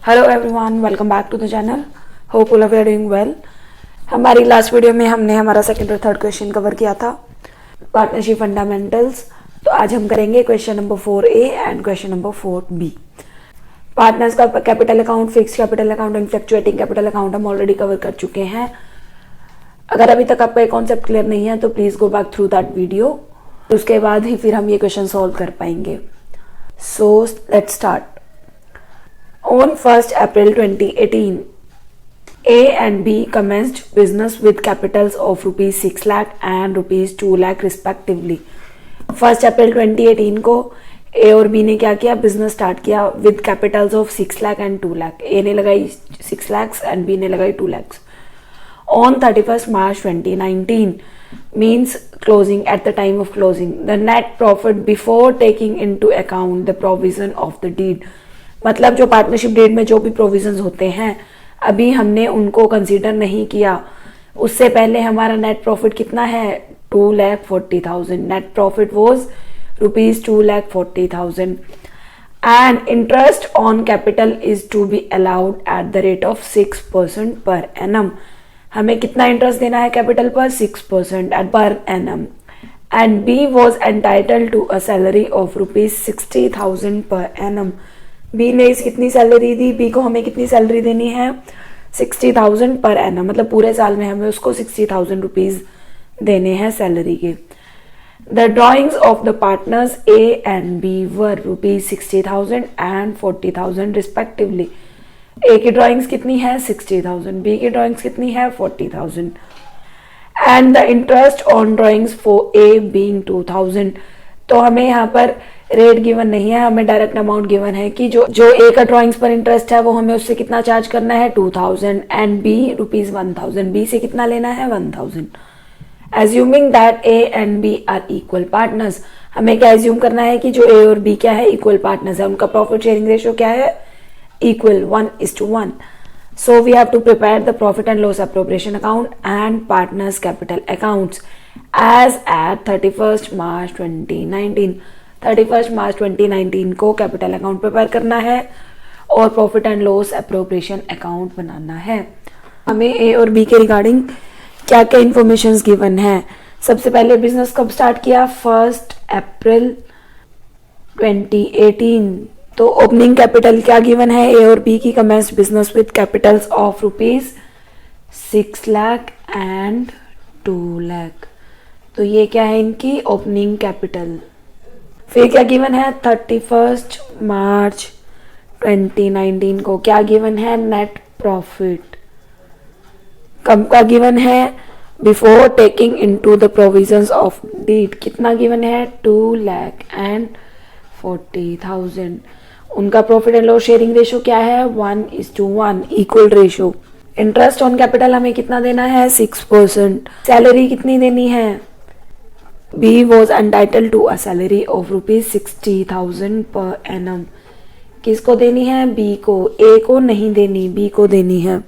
Hello everyone, welcome back to the channel. Hope all of you are doing well. हमारी last video में हमने हमारा second और third question cover किया था, पार्टनरशिप फंडामेंटल्स। तो आज हम करेंगे question number 4A and question number 4B। Partners का capital account, fix capital account and fluctuating capital account हम ऑलरेडी कवर कर चुके हैं। अगर अभी तक आपका कॉन्सेप्ट क्लियर नहीं है तो please go back through that video, उसके बाद ही फिर हम ये क्वेश्चन सॉल्व कर पाएंगे। So let's start. On 1st April 2018, A and B commenced business with capitals of rupees 6 lakh and rupees 2 lakh respectively. 1st April 2018 को A और B ने क्या किया, बिजनेस स्टार्ट किया with Capitals of 6 lakh and 2 lakh. A ने लगाई 6 lakhs and B ने लगाई 2 lakhs। On 31st March 2019 means closing at the time of closing, the net profit before taking into account the provision of the deed। मतलब जो partnership deed में जो भी provisions होते हैं अभी हमने उनको कंसीडर नहीं किया। उससे पहले हमारा नेट प्रॉफिट कितना है, 2,40,000। Net profit was rupees 2,40,000 and interest on capital is to be allowed at the rate of 6% per annum. हमें कितना इंटरेस्ट देना है कैपिटल पर, 6% per annum. And B was entitled to a salary of rupees 60,000 per annum. B ने इस कितनी salary दी, B को हमें कितनी सैलरी देनी है, 60,000 पर एनम। मतलब पूरे साल में हमें उसको 60,000 रुपीज देने हैं सैलरी के। The drawings of the partners A and B were rupees 60,000 and 40,000 respectively. A की ड्रॉइंग्स कितनी है, 60,000, बी की ड्रॉइंग्स कितनी है, 40,000। And the interest on drawings for a being 2,000। तो हमें यहाँ पर रेट गिवन नहीं है, हमें डायरेक्ट अमाउंट गिवन है कि जो ए का ड्रॉइंग्स पर इंटरेस्ट है वो हमें उससे कितना चार्ज करना है, 2,000 एंड बी रुपीज 1,000। बी से कितना लेना है, 1,000। Assuming that A and B are equal partners. हमें क्या एज्यूम करना है कि जो ए और बी क्या है, इक्वल पार्टनर्स है। उनका प्रॉफिट शेयरिंग रेशियो क्या है, equal, 1:1। So we have to prepare the profit and loss appropriation account and partners capital accounts as at 31st March 2019। 31st March 2019 को कैपिटल अकाउंट प्रिपेयर करना है और profit and loss appropriation account बनाना है। हमें ए और बी के regarding क्या क्या इंफॉर्मेशन गिवन है। सबसे पहले बिजनेस कब स्टार्ट किया, 1st April 2018। तो ओपनिंग कैपिटल क्या गिवन है, ए और बी की commenced business with Capitals of rupees 6 lakh and 2 lakh. तो ये क्या है, इनकी ओपनिंग कैपिटल। फिर क्या गिवन है, 31st मार्च 2019 को क्या गिवन है, नेट प्रॉफिट। कब का गिवन है, before taking into the provisions of deed. कितना गिवन है, 2,40,000। उनका profit and loss sharing ratio क्या है, 1:1, equal ratio. Interest on capital हमें कितना देना है, 6%। सैलरी कितनी देनी है, B was entitled to a salary of rupees 60,000 per annum. किसको देनी है, बी को, ए को नहीं देनी, बी को देनी है।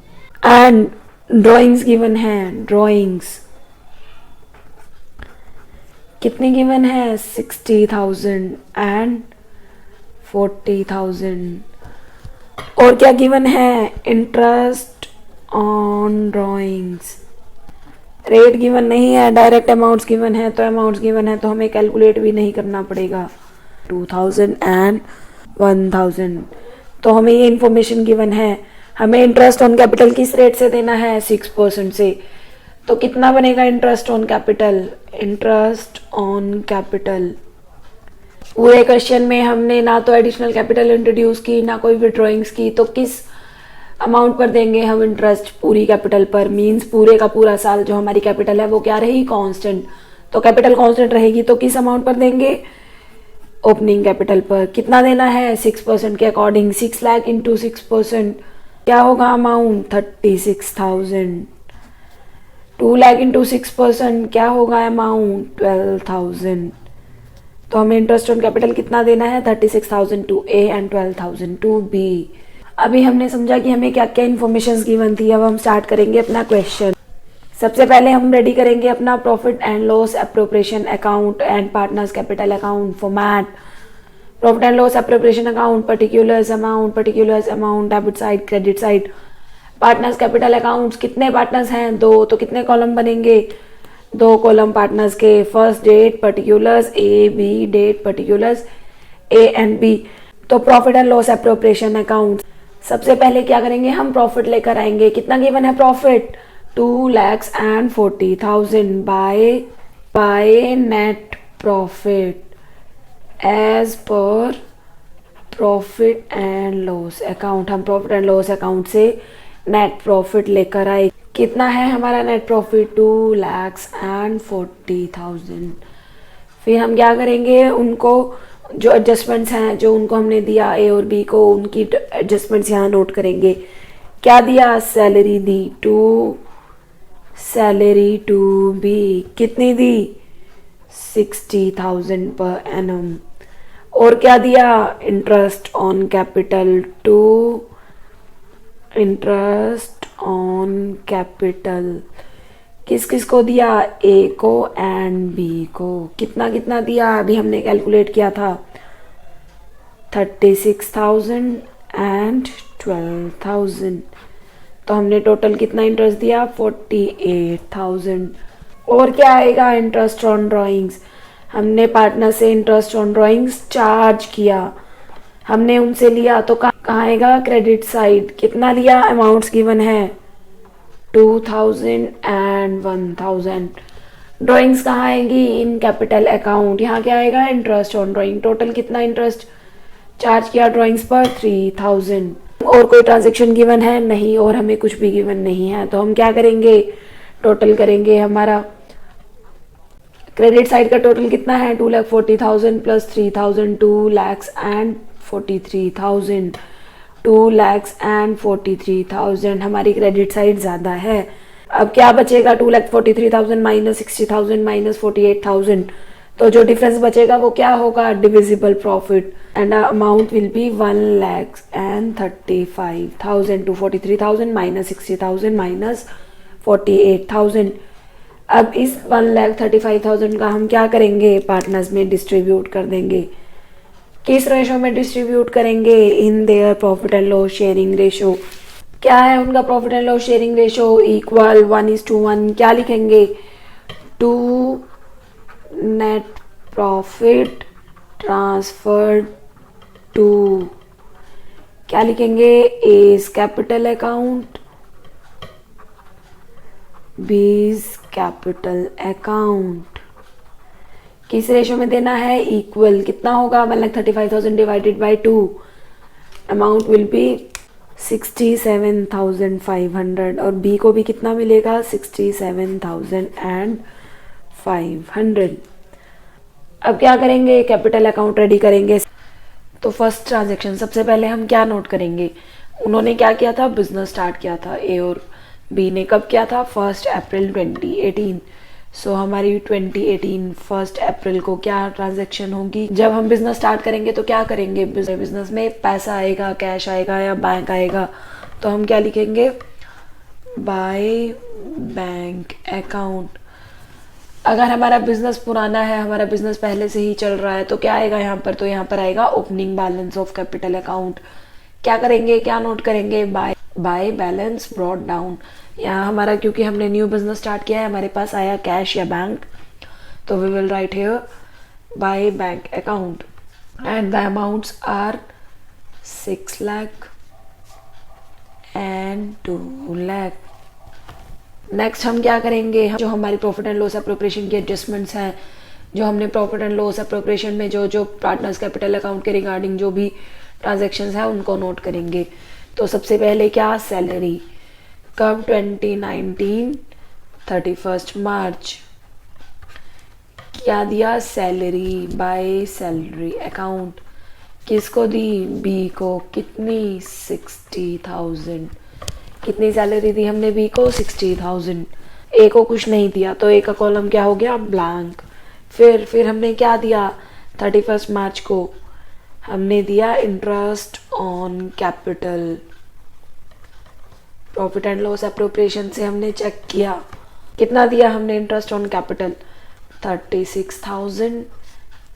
एंड ड्रॉइंग्स गिवन है, ड्रॉइंग्स कितनी गिवन है, 60,000 एंड 40,000। और क्या गिवन है, interest on drawings. Rate given नहीं है, डायरेक्ट अमाउंट्स गिवन है। तो अमाउंट्स गिवन है तो हमें कैलकुलेट भी नहीं करना पड़ेगा, 2,000 एंड 1,000। तो हमें ये इंफॉर्मेशन गिवन है। हमें इंटरेस्ट ऑन कैपिटल किस रेट से देना है, 6% से। तो कितना बनेगा interest on capital, interest on capital. पूरे क्वेश्चन में हमने ना तो एडिशनल कैपिटल इंट्रोड्यूस की, ना कोई विड्रॉइंग्स की। तो किस अमाउंट पर देंगे हम इंटरेस्ट, पूरी कैपिटल पर। मींस पूरे का पूरा साल जो हमारी कैपिटल है वो क्या रहेगी, कांस्टेंट। तो कैपिटल कांस्टेंट रहेगी तो किस अमाउंट पर देंगे, ओपनिंग कैपिटल पर। कितना देना है, 6% के अकॉर्डिंग। 6 लाख इंटू 6% क्या होगा अमाउंट, 36,000। 2 लाख इंटू 6% क्या होगा अमाउंट, 12,000। तो हमें इंटरेस्ट ऑन कैपिटल कितना देना है, 36,000 to A and 12,000 to B. अभी हमने समझा कि हमें क्या क्या इन्फॉर्मेशन गिवन थी। अब हम स्टार्ट करेंगे अपना क्वेश्चन। सबसे पहले हम रेडी करेंगे अपना profit and loss appropriation account and partners capital account format. Profit and loss appropriation account, particulars amount, debit side, credit side. Partners capital accounts, कितने पार्टनर्स हैं? 2, तो कितने कॉलम बनेंगे? 2 कॉलम पार्टनर्स के। First date particulars A B, date particulars A and B. तो profit and loss appropriation account, सबसे पहले क्या करेंगे हम? प्रॉफिट लेकर आएंगे। कितना गिवन है profit? 2,40,000 by net profit as per profit and loss account. हम प्रॉफिट एंड लॉस अकाउंट से नेट प्रॉफिट लेकर आए। कितना है हमारा नेट प्रॉफिट? 2,40,000। फिर हम क्या करेंगे? उनको जो एडजस्टमेंट्स हैं जो उनको हमने दिया ए और बी को, उनकी एडजस्टमेंट्स यहाँ नोट करेंगे। क्या दिया? सैलरी दी, सैलरी टू बी। कितनी दी? 60,000 पर एनम। और क्या दिया? Interest on capital, interest on capital. किस किस को दिया? ए को एंड बी को। कितना कितना दिया? अभी हमने कैलकुलेट किया था, 36,000 एंड 12,000। तो हमने टोटल कितना इंटरेस्ट दिया? 48,000। और क्या आएगा? Interest on drawings. हमने पार्टनर से इंटरेस्ट ऑन ड्राइंग्स चार्ज किया, हमने उनसे लिया, तो कहाँ आएगा? Credit side. कितना लिया? अमाउंट्स गिवन है 2,000 एंड 1,000। ड्राइंग्स कहाँ आएंगी? In capital account. यहाँ क्या आएगा? Interest on drawing. टोटल कितना इंटरेस्ट चार्ज किया ड्राइंग्स पर? 3,000। और कोई ट्रांजेक्शन गिवन है? नहीं, और हमें कुछ भी गिवन नहीं है। तो हम क्या करेंगे? टोटल करेंगे। हमारा क्रेडिट साइड का टोटल कितना है? 2,40,000 प्लस 3,000, 2,43,000। 2,43,000 हमारी क्रेडिट साइड ज्यादा है। अब क्या बचेगा? 2,43,000 माइनस 60,000 माइनस 48,000। तो जो डिफरेंस बचेगा वो क्या होगा? Divisible profit, and amount will B 1,35,000। 243,000 minus 60,000 minus 48,000। अब इस 1,35,000 का हम क्या करेंगे? पार्टनर्स में डिस्ट्रीब्यूट कर देंगे। किस रेशो में डिस्ट्रीब्यूट करेंगे? In their profit and loss sharing ratio. क्या है उनका profit and loss sharing ratio? Equal 1:1। क्या लिखेंगे? 2 नेट प्रॉफिट ट्रांसफर्ड टू, क्या लिखेंगे? A's capital account, B's capital account. किस रेशो में देना है? इक्वल। कितना होगा? 1,35,000 divided by 2, amount will be 67,500। और बी को भी कितना मिलेगा? 67,500। अब क्या करेंगे? कैपिटल अकाउंट रेडी करेंगे। तो फर्स्ट ट्रांजेक्शन, सबसे पहले हम क्या नोट करेंगे? उन्होंने क्या किया था? बिजनेस स्टार्ट किया था ए और बी ने। कब किया था? 1 अप्रैल 2018। सो हमारी 2018 1 अप्रैल को क्या ट्रांजैक्शन होगी? जब हम बिजनेस स्टार्ट करेंगे तो क्या करेंगे? बिजनेस में पैसा आएगा, कैश आएगा या बैंक आएगा। तो हम क्या लिखेंगे? Bye bank account. अगर हमारा बिजनेस पुराना है, हमारा बिजनेस पहले से ही चल रहा है, तो क्या आएगा यहाँ पर? तो यहाँ पर आएगा opening balance of capital account. क्या करेंगे? क्या नोट करेंगे? By balance brought down. यहाँ हमारा, क्योंकि हमने न्यू बिजनेस स्टार्ट किया है, हमारे पास आया कैश या बैंक, तो we will write here by bank account and the amounts are 6 lakh and 2 lakh. Next हम क्या करेंगे? जो हमारी प्रॉफिट एंड लॉस एप्रोप्रिएशन की एडजस्टमेंट्स हैं, जो हमने प्रॉफिट एंड लॉस एप्रोप्रिएशन में जो पार्टनर्स कैपिटल अकाउंट के रिगार्डिंग जो भी ट्रांजैक्शंस हैं उनको नोट करेंगे। तो सबसे पहले क्या? सैलरी। कब? 2019 31 मार्च। क्या दिया? Salary by salary account. किसको दी? बी को। कितनी? 60,000। कितनी सैलरी दी हमने बी को? 60,000। ए को कुछ नहीं दिया, तो ए का कॉलम क्या हो गया? ब्लैंक। फिर हमने क्या दिया? 31 मार्च को हमने दिया interest on capital. Profit and loss appropriation से हमने चेक किया, कितना दिया हमने इंटरेस्ट ऑन कैपिटल? 36,000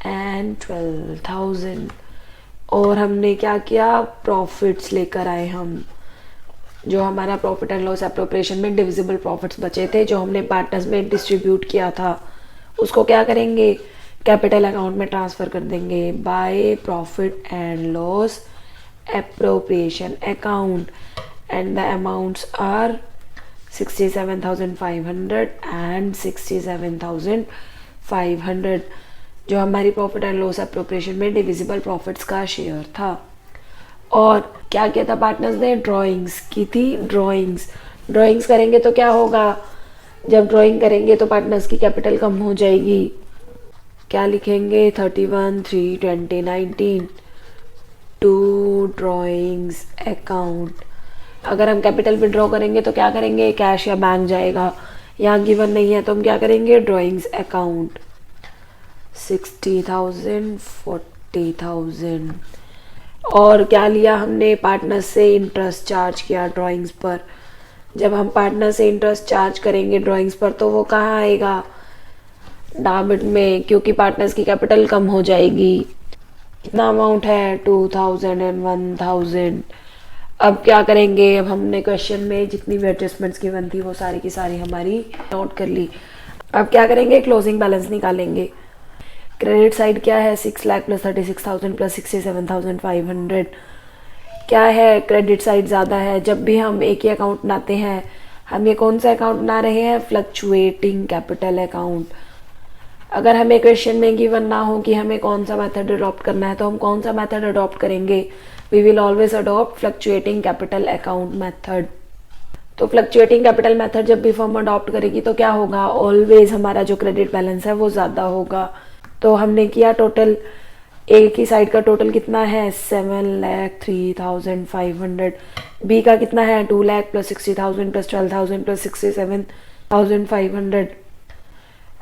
एंड 12,000। और हमने क्या किया, प्रॉफिट्स लेकर आए हम, जो हमारा प्रॉफिट एंड लॉस एप्रोप्रिएशन में डिविजिबल प्रॉफिट्स बचे थे जो हमने पार्टनर्स में डिस्ट्रीब्यूट किया था, उसको क्या करेंगे, कैपिटल अकाउंट में ट्रांसफ़र कर देंगे by profit and loss appropriation account, and the amounts are 67,500 and 67,500 जो हमारी प्रॉफिट एंड लॉस एप्रोप्रिएशन में डिविजिबल प्रॉफिट्स का शेयर था। और क्या किया था पार्टनर्स ने, ड्राइंग्स की थी, ड्राइंग्स करेंगे तो क्या होगा, जब ड्राइंग करेंगे तो पार्टनर्स की कैपिटल कम हो जाएगी। क्या लिखेंगे, 31/3/2019 टू ड्राइंग्स अकाउंट। अगर हम कैपिटल विड्रॉ करेंगे तो क्या करेंगे, कैश या बैंक जाएगा, यहाँ गिवन नहीं है तो हम क्या करेंगे, ड्राइंग्स अकाउंट। 60,000 40,000। और क्या लिया हमने, पार्टनर से इंटरेस्ट चार्ज किया ड्राइंग्स पर। जब हम पार्टनर से इंटरेस्ट चार्ज करेंगे ड्राइंग्स पर तो वो कहाँ आएगा, डेबिट में, क्योंकि पार्टनर्स की कैपिटल कम हो जाएगी। कितना अमाउंट है, 2,000 एंड 1,000। अब क्या करेंगे, अब हमने क्वेश्चन में जितनी भी एडजस्टमेंट्स गिवन थी वो सारी की सारी हमारी नोट कर ली। अब क्या करेंगे, क्लोजिंग बैलेंस निकालेंगे। क्रेडिट साइड क्या है, 6 लाख प्लस 36,000 प्लस 67,500। क्या है, क्रेडिट साइड ज़्यादा है। जब भी हम एक ही अकाउंट बनाते हैं, हम ये कौन सा अकाउंट बना रहे हैं, फ्लक्चुएटिंग कैपिटल अकाउंट। अगर हमें क्वेश्चन में गिवन ना हो कि हमें कौन सा मेथड अडॉप्ट करना है तो हम कौन सा मेथड अडॉप्ट करेंगे, we will always adopt fluctuating capital account method. तो फ्लक्चुएटिंग कैपिटल मेथड जब भी फर्म अडॉप्ट करेगी तो क्या होगा, ऑलवेज हमारा जो क्रेडिट बैलेंस है वो ज़्यादा होगा। तो हमने किया टोटल, एक ही साइड का टोटल कितना है, 7,03,500। बी का कितना है, 2 lakh plus 60,000 plus 12,000 plus 67,500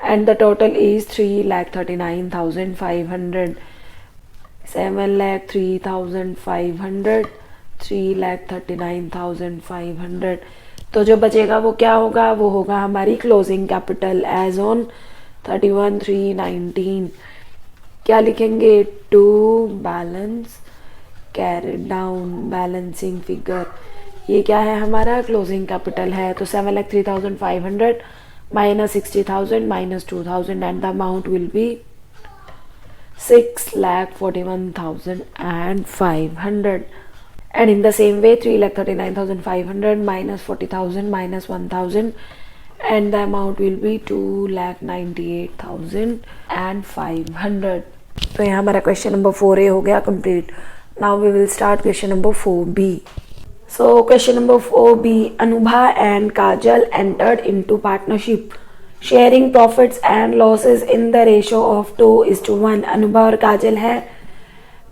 and the total is 3,39,500। 7,03,500, 3,39,500। तो जो बचेगा वो क्या होगा, वो होगा हमारी क्लोजिंग कैपिटल एज ऑन 31/3/19। क्या लिखेंगे, to balance carried down balancing figure. ये क्या है, हमारा क्लोजिंग कैपिटल है। तो 7,03,500 minus 60,000 minus 2,000 and the amount will be 6,41,500. And in the same way 3,39,500 minus 40,000 minus 1,000 and the amount will be 2,98,500. तो यहाँ हमारा क्वेश्चन नंबर 4A हो गया complete. Now we will start question number 4B. So question number 4B, Anubha and Kajal entered into partnership, sharing profits and losses in the ratio of 2:1. Anubha और काजल है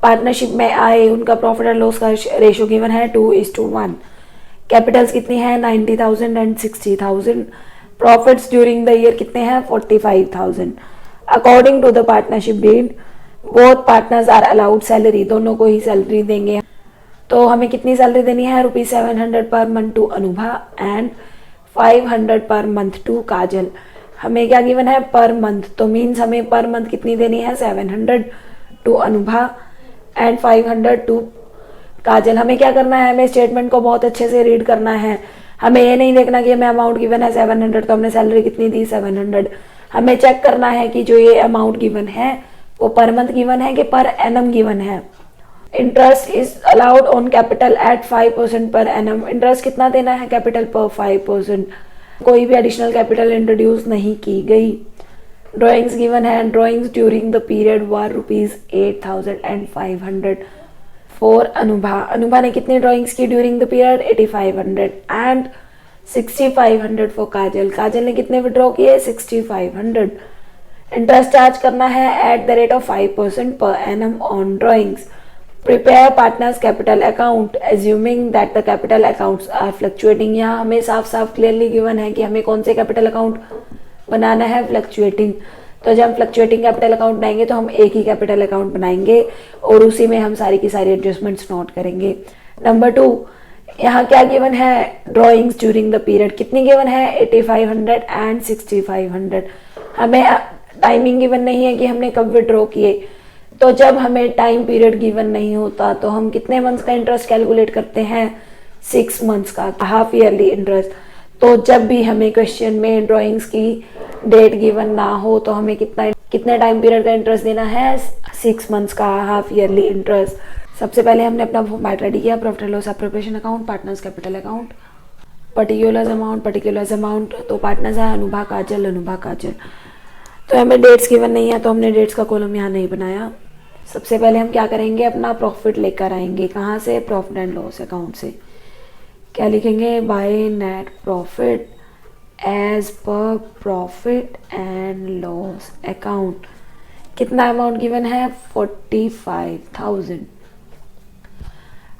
partnership में आए, उनका profit and loss का ratio given है 2:1। Capitals कितनी है, 90,000 and 60,000। Profits during the year कितने हैं, 45,000। According to the partnership deed both partners are allowed salary, दोनों को ही सैलरी देंगे। तो हमें कितनी सैलरी देनी है, ₹700 per month to Anubha and 500 per month to काजल। हमें क्या गिवन है, पर मंथ, तो मीन्स हमें पर मंथ कितनी देनी है, 700 टू अनुभा एंड 500 टू काजल। हमें क्या करना है, हमें स्टेटमेंट को बहुत अच्छे से रीड करना है। हमें ये नहीं देखना कि हमें अमाउंट गिवन है 700 तो हमने सैलरी कितनी दी, 700। हमें चेक करना है कि जो ये अमाउंट गिवन है वो पर मंथ गिवन है कि पर एनम गिवन है। Interest is allowed on capital eight 5% per annum. Interest कितना देना है, कैपिटल पर 5%। कोई भी एडिशनल कैपिटल इंट्रोड्यूस नहीं की गई। ड्राइंग्स गिवन है, drawings during the period were ₹8,500 for Anubha. Anubha ने कितनी ड्राइंग्स की during the period, 8,500 and 6,500 for Kajal. Kajal ने कितने विड्रॉ किए, 6,500। इंटरेस्ट चार्ज करना है eight the rate of 5% per annum on drawings. Prepare partners capital account assuming that the capital accounts are fluctuating. यहाँ हमें साफ साफ क्लियरली गिवन है कि हमें कौन से कैपिटल अकाउंट बनाना है, फ्लक्चुएटिंग। तो जब हम फ्लक्चुएटिंग कैपिटल अकाउंट बनाएंगे तो हम एक ही कैपिटल अकाउंट बनाएंगे और उसी में हम सारी की सारी एडजस्टमेंट्स नोट करेंगे। नंबर 2, यहाँ क्या गिवन है, ड्राइंग्स ड्यूरिंग द पीरियड कितनी गिवन है, 8,500 एंड 6,500। हमें टाइमिंग गिवन नहीं है कि हमने कब विड्रॉ किए। तो जब हमें टाइम पीरियड गिवन नहीं होता तो हम कितने मंथ्स का इंटरेस्ट कैलकुलेट करते हैं, 6 मंथ्स का, हाफ ईयरली इंटरेस्ट। तो जब भी हमें क्वेश्चन में ड्राइंग्स की डेट गिवन ना हो तो हमें कितने टाइम पीरियड का इंटरेस्ट देना है, 6 मंथ्स का हाफ ईयरली इंटरेस्ट। सबसे पहले हमने अपना फॉर्मेट रेडी किया, profit and loss appropriation account, partners capital account, particulars amount. तो पार्टनर्स है अनुभा काजल। तो हमें डेट्स गिवन नहीं है तो हमने डेट्स का कॉलम यहाँ नहीं बनाया। सबसे पहले हम क्या करेंगे, अपना प्रॉफिट लेकर आएंगे। कहाँ से, प्रॉफिट एंड लॉस अकाउंट से। क्या लिखेंगे, by net profit as per profit and loss account. कितना अमाउंट गिवन है, 45,000।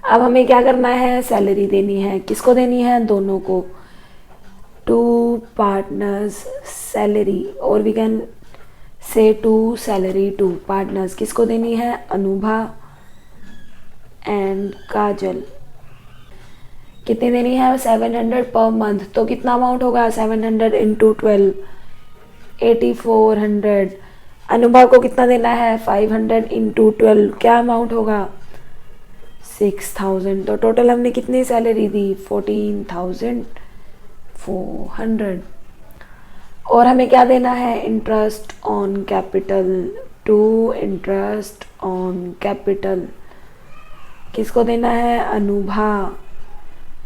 अब हमें क्या करना है, सैलरी देनी है। किसको देनी है, दोनों को। 2 पार्टनर्स सैलरी, और we can say 2 salary 2 partners. किसको देनी है, अनुभा एंड काजल। कितनी देनी है, 700 पर मंथ। तो कितना अमाउंट होगा, 700 इंटू 12, 8400। अनुभा को कितना देना है, 500 इंटू 12, क्या अमाउंट होगा, 6000। तो टोटल हमने कितनी सैलरी दी, 14,400। और हमें क्या देना है, interest on capital, 2 interest on capital. किसको देना है,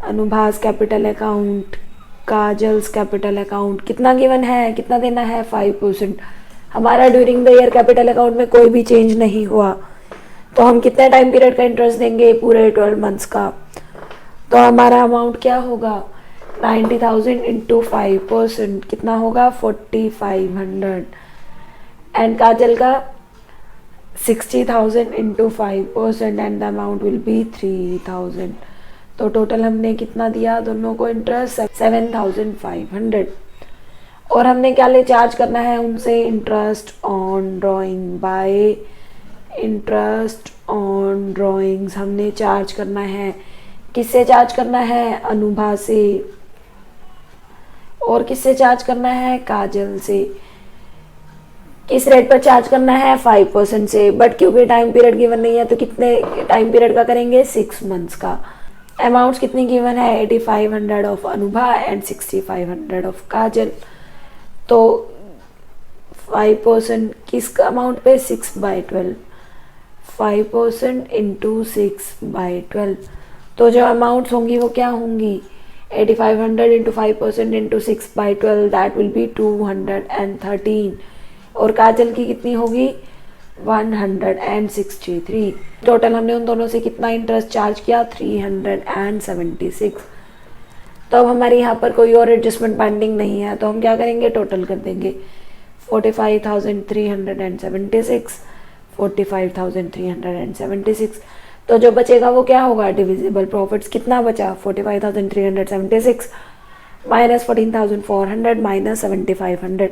Anubha capital account, kajals capital account. कितना गिवन है, कितना देना है, 5%। हमारा during the year capital account में कोई भी चेंज नहीं हुआ तो हम कितने टाइम पीरियड का इंटरेस्ट देंगे, पूरे 12 मंथ्स का। तो हमारा अमाउंट क्या होगा, 90,000 इंटू 5%, कितना होगा, 4500। एंड काजल का 60,000 into 5% and the amount will B 3,000। तो टोटल हमने कितना दिया दोनों को इंटरेस्ट, 7,500। और हमने क्या ले चार्ज करना है उनसे, interest on drawing. Bye interest on drawings हमने चार्ज करना है। किससे चार्ज करना है, अनुभा से। और किससे चार्ज करना है, काजल से। किस रेट पर चार्ज करना है, 5% से। बट क्योंकि टाइम पीरियड गिवन नहीं है तो कितने टाइम पीरियड का करेंगे, 6 मंथ्स का। अमाउंट्स कितनी गिवन है, 8500 ऑफ अनुभा एंड 6500 ऑफ काजल। तो 5% किस अमाउंट पे, 6/12, 5% इंटू 6/12। तो जो अमाउंट्स होंगी वो क्या होंगी, 8500 into 5% into 6/12, that will be 213। और काजल की कितनी होगी, 163। टोटल हमने उन दोनों से कितना इंटरेस्ट चार्ज किया, 376। तो अब हमारे यहाँ पर कोई और एडजस्टमेंट पेंडिंग नहीं है तो हम क्या करेंगे, टोटल कर देंगे। 45,376, 45,376। तो जो बचेगा वो क्या होगा, डिविजिबल प्रॉफिट्स। कितना बचा, 45,376 माइनस 14,400 माइनस 7,500।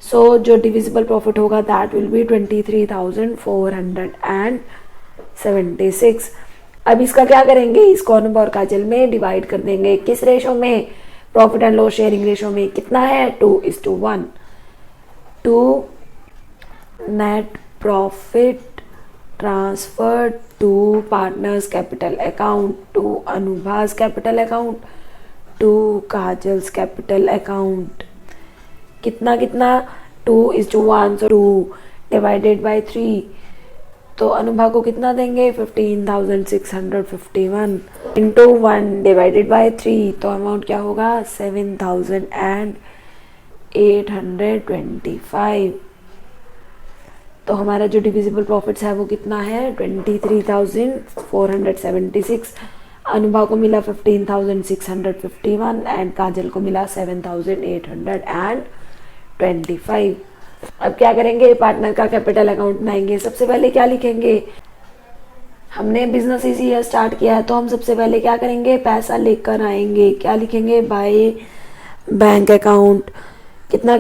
सो जो डिविजिबल प्रॉफिट होगा दैट विल बी 23,476। अब इसका क्या करेंगे, इसको अनुभव और काजल में डिवाइड कर देंगे। किस रेशो में, profit and loss sharing ratio में। कितना है, 2:1। 2 net profit transfer to partners capital account, to Anubha's capital account, to Kajal's capital account. कितना 2:1, so 2 डिवाइडेड बाय 3। तो अनुभा को कितना देंगे, 15,651 इंटू 1 डिवाइडेड बाय 3। तो अमाउंट क्या होगा, 7,825। तो हमारा जो डिविजिबल प्रॉफिट्स है वो कितना है, 23,476। अनुभा को मिला 15,651 एंड काजल को मिला 7,825। अब क्या करेंगे, पार्टनर का कैपिटल अकाउंट बनाएंगे। सबसे पहले क्या लिखेंगे, हमने बिजनेस इसी ईयर स्टार्ट किया है तो हम सबसे पहले क्या करेंगे, पैसा लेकर आएंगे। क्या लिखेंगे, बाय बैंक अकाउंट। कितना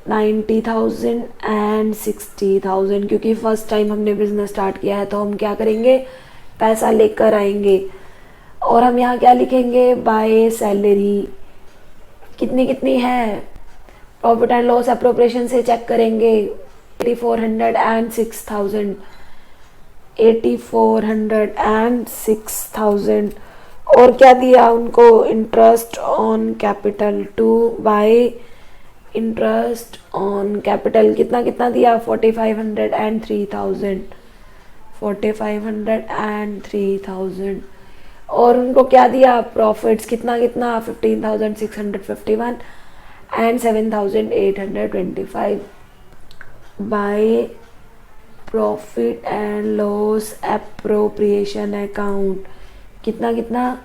90,000 एंड 60,000, क्योंकि फर्स्ट टाइम हमने बिजनेस स्टार्ट किया है तो हम क्या करेंगे, पैसा लेकर आएंगे। और हम यहाँ क्या लिखेंगे, बाय सैलरी। कितनी है, प्रॉफिट एंड लॉस एप्रोप्रिएशन से चेक करेंगे। 8400 and 6000, 8400 and 6000। और क्या दिया उनको, interest on capital, to by interest on capital कितना कितना दिया, 4500 and 3000, 4500 and 3000। और उनको क्या दिया, प्रॉफिट्स कितना कितना, 15651 and 7825 bye profit and loss appropriation account कितना कितना,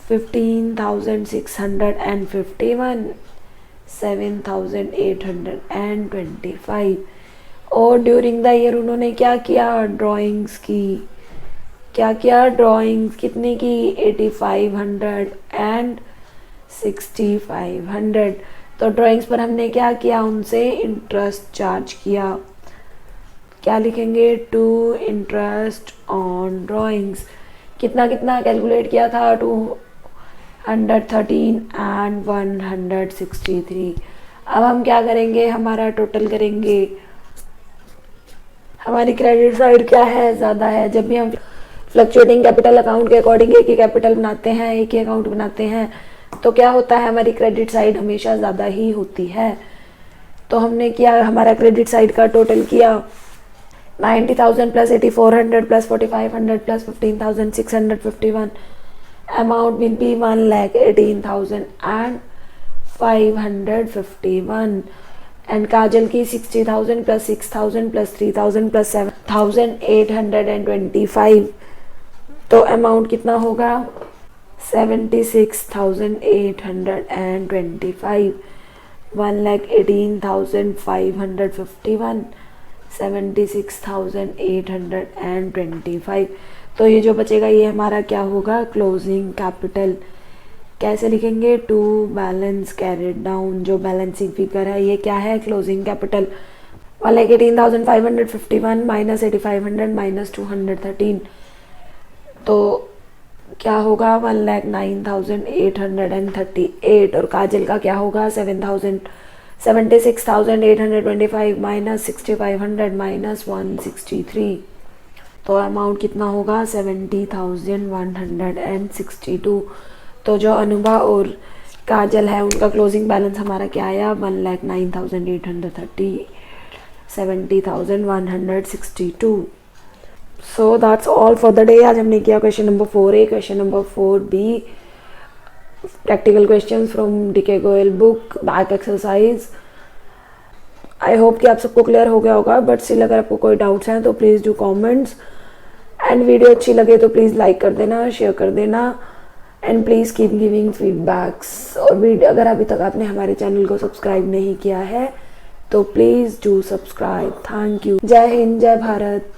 15651, 7825। और ड्यूरिंग द ईयर उन्होंने क्या किया, ड्राइंग्स की, क्या किया, ड्राइंग्स कितने की, 8500 एंड 6500। तो ड्राइंग्स पर हमने क्या किया, उनसे इंटरेस्ट चार्ज किया। क्या लिखेंगे, टू इंटरेस्ट ऑन ड्राइंग्स कितना कितना कैलकुलेट किया था, 213 एंड 163। अब हम क्या करेंगे, हमारा टोटल करेंगे। हमारी क्रेडिट साइड क्या है, ज़्यादा है। जब भी हम फ्लक्चुएटिंग कैपिटल अकाउंट के अकॉर्डिंग एक ही कैपिटल बनाते हैं, एक ही अकाउंट बनाते हैं, तो क्या होता है, हमारी क्रेडिट साइड हमेशा ज़्यादा ही होती है। तो हमने किया, हमारा क्रेडिट साइड का टोटल किया 90,000 plus 8400 plus 4500 plus 15,651, amount will be 1,18,551। And Kajal की 60,000 प्लस 6,000 प्लस 3,000 प्लस 7,825। तो अमाउंट कितना होगा, 76,825, 1,18,551, 76,825। तो ये जो बचेगा ये हमारा क्या होगा, क्लोजिंग कैपिटल। कैसे लिखेंगे, टू बैलेंस कैरिड डाउन, जो बैलेंसिंग फिगर है ये क्या है, क्लोजिंग कैपिटल। 1,18,551 माइनस 8,500 माइनस 213, तो क्या होगा, 1,09,838। और काजल का क्या होगा, 76,825 माइनस 6,500 माइनस 163। तो अमाउंट कितना होगा, 70,162। तो जो अनुभा और काजल है उनका क्लोजिंग बैलेंस हमारा क्या आया, 1,09,830, 70,162। So that's all for the day. आज हमने किया question number 4A, question number 4B, practical question from DK Goyal book, back exercise. I hope कि आप सबको क्लियर हो गया होगा, बट स्टिल अगर आपको कोई डाउट्स हैं तो please do comments. And video अच्छी लगे तो प्लीज़ लाइक कर देना, शेयर कर देना, and please keep giving feedbacks. और वीडियो अगर अभी तक आपने हमारे चैनल को सब्सक्राइब नहीं किया है तो please do subscribe. Thank you. जय हिंद, जय भारत।